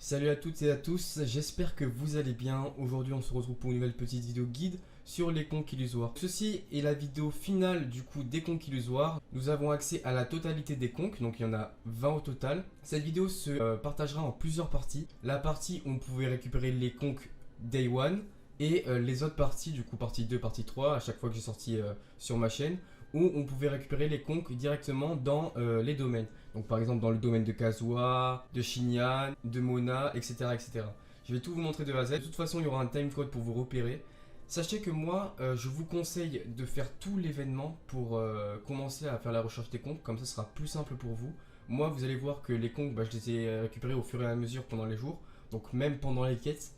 Salut à toutes et à tous, j'espère que vous allez bien. Aujourd'hui on se retrouve pour une nouvelle petite vidéo guide sur les conques illusoires. Ceci est la vidéo finale du coup des conques illusoires. Nous avons accès à la totalité des conques, donc il y en a 20 au total. Cette vidéo se partagera en plusieurs parties. La partie où on pouvait récupérer les conques Day One et les autres parties, du coup partie 2, partie 3, à chaque fois que j'ai sorti sur ma chaîne, où on pouvait récupérer les conques directement dans les domaines. Donc par exemple dans le domaine de Kazuha, de Shinyan, de Mona, etc., etc. Je vais tout vous montrer de A à Z. De toute façon, il y aura un timecode pour vous repérer. Sachez que moi, je vous conseille de faire tout l'événement pour commencer à faire la recherche des conques. Comme ça, ce sera plus simple pour vous. Moi, vous allez voir que les conques, je les ai récupérés au fur et à mesure pendant les jours. Donc même pendant les quêtes.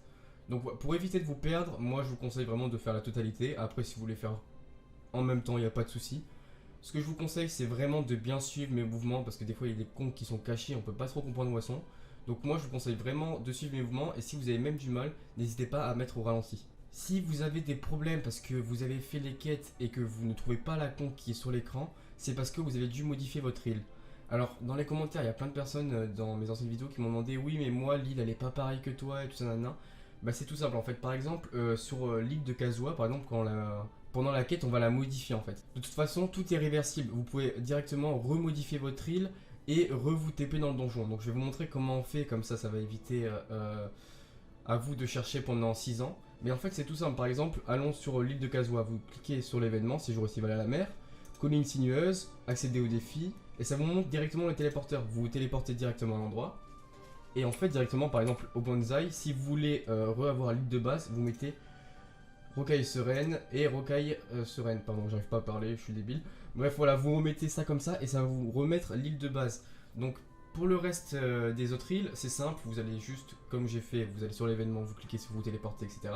Donc pour éviter de vous perdre, moi je vous conseille vraiment de faire la totalité. Après, si vous voulez faire en même temps, il n'y a pas de souci. Ce que je vous conseille, c'est vraiment de bien suivre mes mouvements parce que des fois, il y a des conques qui sont cachés, on peut pas trop comprendre où elles sont. Donc moi, je vous conseille vraiment de suivre mes mouvements et si vous avez même du mal, n'hésitez pas à mettre au ralenti. Si vous avez des problèmes parce que vous avez fait les quêtes et que vous ne trouvez pas la conque qui est sur l'écran, c'est parce que vous avez dû modifier votre île. Alors, dans les commentaires, il y a plein de personnes dans mes anciennes vidéos qui m'ont demandé oui, mais moi, l'île, elle est pas pareille que toi et tout ça, nanana. Bah, c'est tout simple en fait. Par exemple, sur l'île de Kazuha, par exemple, pendant la quête, on va la modifier en fait. De toute façon, tout est réversible. Vous pouvez directement remodifier votre île et vous TP dans le donjon. Donc, je vais vous montrer comment on fait, comme ça va éviter à vous de chercher pendant 6 ans. Mais en fait, c'est tout simple. Par exemple, allons sur l'île de Kazuha. Vous cliquez sur l'événement, séjour estival à la mer, colline sinueuse, accéder au défi, et ça vous montre directement le téléporteur. Vous vous téléportez directement à l'endroit. Et en fait, directement, par exemple, au bonsaï, si vous voulez re-avoir l'île de base, vous mettez rocaille sereine et rocaille sereine. Pardon, j'arrive pas à parler, je suis débile. Bref, voilà, vous remettez ça comme ça et ça va vous remettre l'île de base. Donc, pour le reste des autres îles, c'est simple, vous allez juste, comme j'ai fait, vous allez sur l'événement, vous cliquez sur vous téléporter, etc.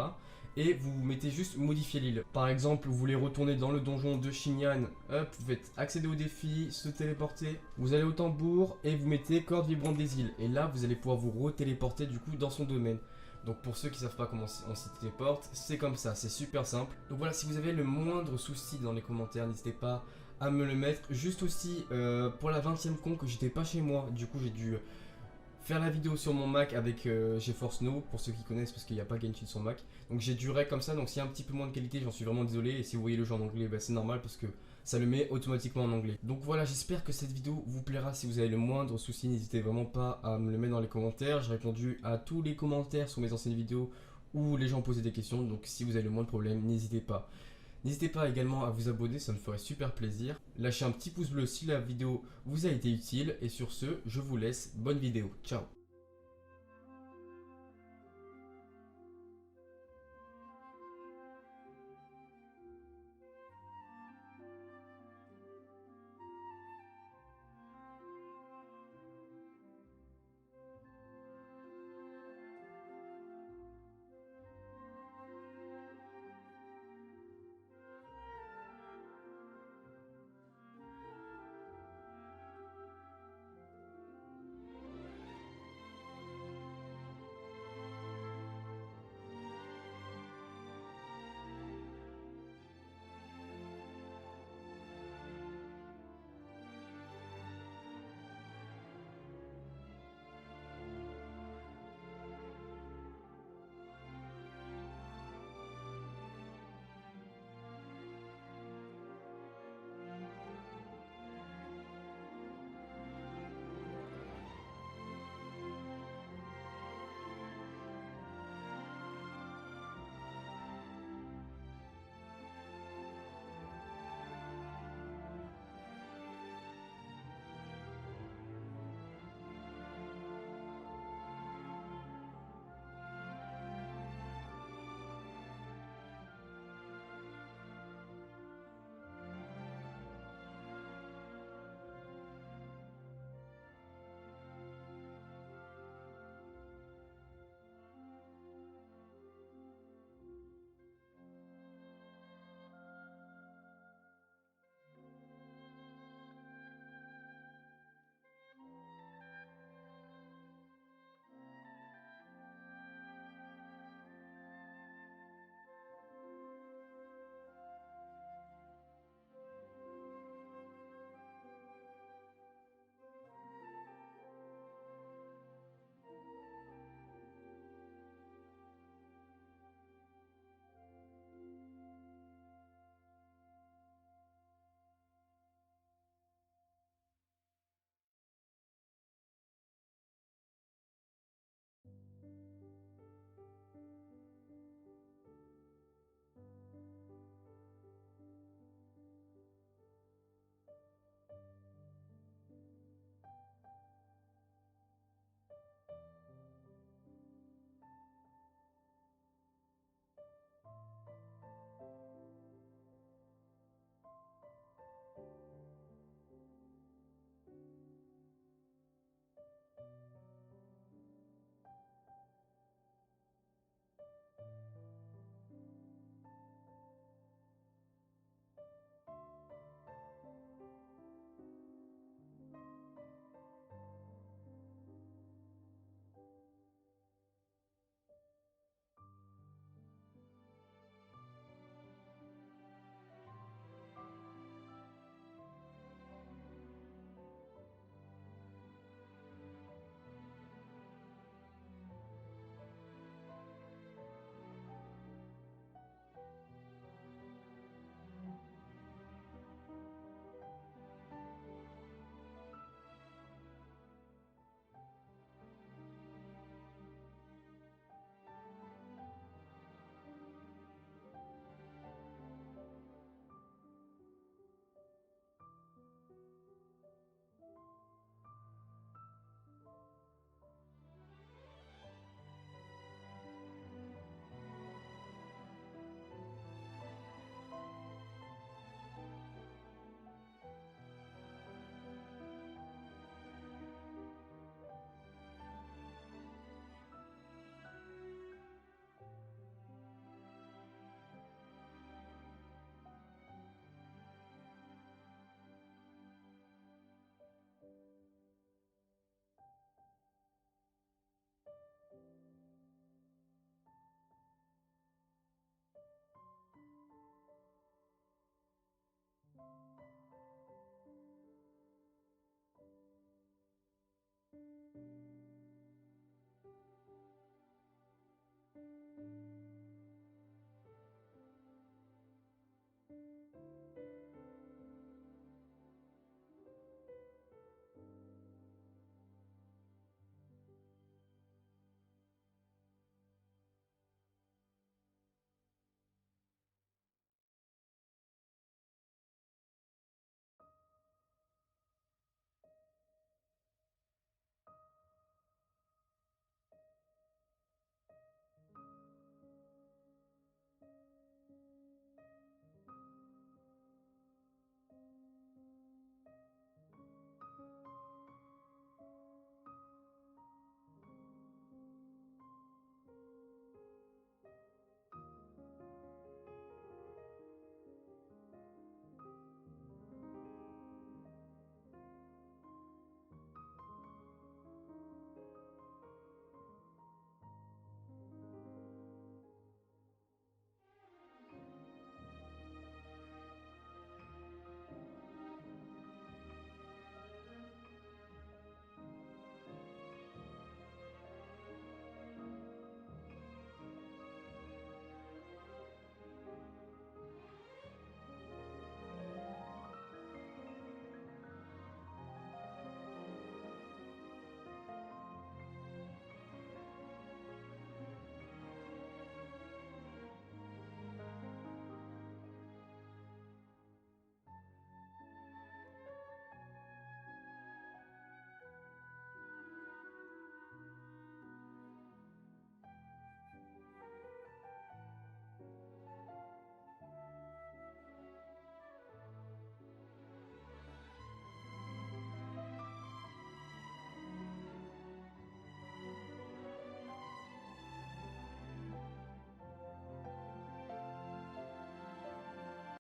Et vous mettez juste modifier l'île. Par exemple, vous voulez retourner dans le donjon de Shinyan, hop, vous faites accéder au défi, se téléporter, vous allez au tambour et vous mettez corde vibrante des îles. Et là, vous allez pouvoir vous re-téléporter du coup dans son domaine. Donc pour ceux qui savent pas comment on s'y téléporte, c'est comme ça, c'est super simple. Donc voilà, si vous avez le moindre souci dans les commentaires, n'hésitez pas à me le mettre. Juste aussi, pour la 20e con que j'étais pas chez moi, du coup j'ai dû faire la vidéo sur mon Mac avec GeForce Now, pour ceux qui connaissent, parce qu'il n'y a pas Genshin sur Mac. Donc j'ai du rec comme ça, donc s'il y a un petit peu moins de qualité, j'en suis vraiment désolé. Et si vous voyez le jeu en anglais, bah, c'est normal parce que ça le met automatiquement en anglais. Donc voilà, j'espère que cette vidéo vous plaira. Si vous avez le moindre souci, n'hésitez vraiment pas à me le mettre dans les commentaires. J'ai répondu à tous les commentaires sur mes anciennes vidéos où les gens posaient des questions. Donc si vous avez le moindre problème, n'hésitez pas. N'hésitez pas également à vous abonner, ça me ferait super plaisir. Lâchez un petit pouce bleu si la vidéo vous a été utile. Et sur ce, je vous laisse. Bonne vidéo. Ciao.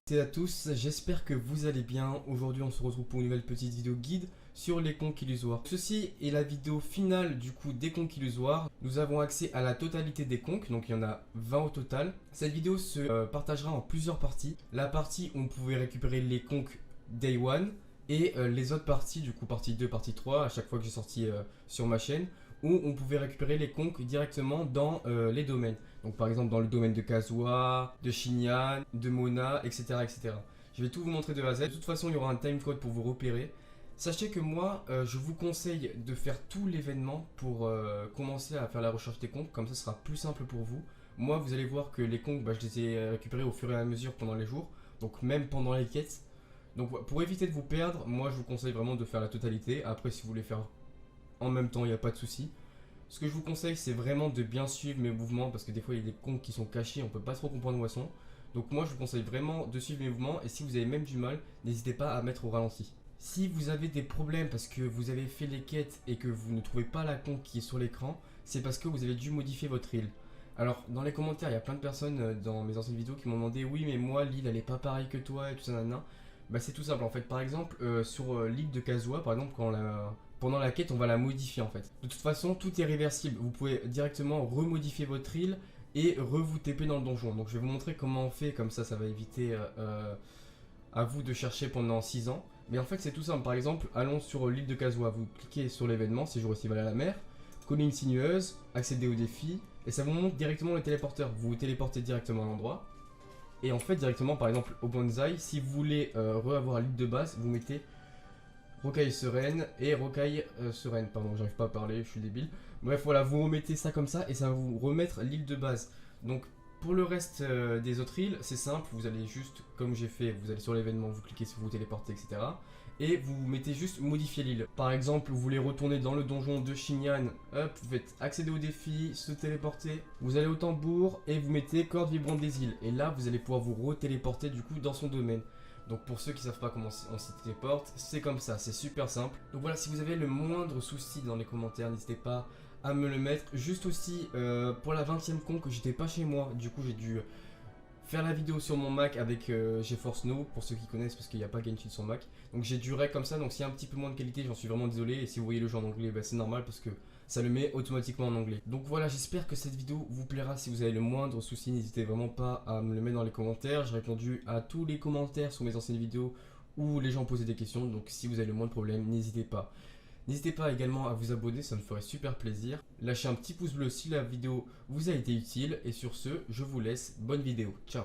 Salut à tous, j'espère que vous allez bien. Aujourd'hui on se retrouve pour une nouvelle petite vidéo guide sur les comptes illusoires. Ceci est la vidéo finale du coup des comptes illusoires. Nous avons accès à la totalité des conques, donc il y en a 20 au total. Cette vidéo se partagera en plusieurs parties. La partie où on pouvait récupérer les conques Day One et les autres parties, du coup partie 2, partie 3, à chaque fois que j'ai sorti sur ma chaîne, où on pouvait récupérer les conques directement dans les domaines. Donc par exemple dans le domaine de Kazuha, de Shinyan, de Mona, etc., etc. Je vais tout vous montrer de A à Z. De toute façon, il y aura un timecode pour vous repérer. Sachez que moi, je vous conseille de faire tout l'événement pour commencer à faire la recherche des conques. Comme ça, ce sera plus simple pour vous. Moi, vous allez voir que les conques, je les ai récupérés au fur et à mesure pendant les jours. Donc même pendant les quêtes. Donc pour éviter de vous perdre, moi je vous conseille vraiment de faire la totalité. Après, si vous voulez faire en même temps, il n'y a pas de souci. Ce que je vous conseille, c'est vraiment de bien suivre mes mouvements parce que des fois il y a des conques qui sont cachés, on peut pas trop comprendre où elles sont. Donc moi je vous conseille vraiment de suivre mes mouvements et si vous avez même du mal, n'hésitez pas à mettre au ralenti. Si vous avez des problèmes parce que vous avez fait les quêtes et que vous ne trouvez pas la conque qui est sur l'écran, c'est parce que vous avez dû modifier votre île. Alors dans les commentaires, il y a plein de personnes dans mes anciennes vidéos qui m'ont demandé oui mais moi l'île elle est pas pareille que toi et tout ça nanana. Bah c'est tout simple en fait. Par exemple sur l'île de Kazuha, par exemple pendant la quête on va la modifier en fait. De toute façon tout est réversible. Vous pouvez directement remodifier votre île et vous TP dans le donjon. Donc je vais vous montrer comment on fait, comme ça ça va éviter à vous de chercher pendant 6 ans. Mais en fait c'est tout simple. Par exemple allons sur l'île de Kazuha. Vous cliquez sur l'événement, séjour estival à la mer, colline sinueuse, accéder au défi et ça vous montre directement le téléporteur. Vous vous téléportez directement à l'endroit. Et en fait directement par exemple au bonsaï, si vous voulez avoir l'île de base, vous mettez rocaille sereine et rocaille sereine. Pardon, j'arrive pas à parler, je suis débile. Bref voilà, vous remettez ça comme ça et ça va vous remettre l'île de base. Donc pour le reste des autres îles, c'est simple, vous allez juste, comme j'ai fait, vous allez sur l'événement, vous cliquez sur vous téléporter, etc. Et vous mettez juste modifier l'île. Par exemple, vous voulez retourner dans le donjon de Shinyan, hop, vous faites accéder au défi, se téléporter, vous allez au tambour et vous mettez corde vibrante des îles. Et là, vous allez pouvoir vous retéléporter du coup dans son domaine. Donc pour ceux qui ne savent pas comment on s'y téléporte, c'est comme ça, c'est super simple. Donc voilà, si vous avez le moindre souci dans les commentaires, n'hésitez pas à me le mettre. Juste aussi, pour la 20e conque, j'étais pas chez moi, du coup j'ai dû faire la vidéo sur mon Mac avec GeForce Now, pour ceux qui connaissent, parce qu'il n'y a pas Genshin sur Mac. Donc j'ai du rec comme ça, donc s'il y a un petit peu moins de qualité, j'en suis vraiment désolé. Et si vous voyez le jeu en anglais, c'est normal parce que ça le met automatiquement en anglais. Donc voilà, j'espère que cette vidéo vous plaira. Si vous avez le moindre souci, n'hésitez vraiment pas à me le mettre dans les commentaires. J'ai répondu à tous les commentaires sur mes anciennes vidéos où les gens posaient des questions. Donc si vous avez le moindre problème, n'hésitez pas. N'hésitez pas également à vous abonner, ça me ferait super plaisir. Lâchez un petit pouce bleu si la vidéo vous a été utile. Et sur ce, je vous laisse. Bonne vidéo. Ciao.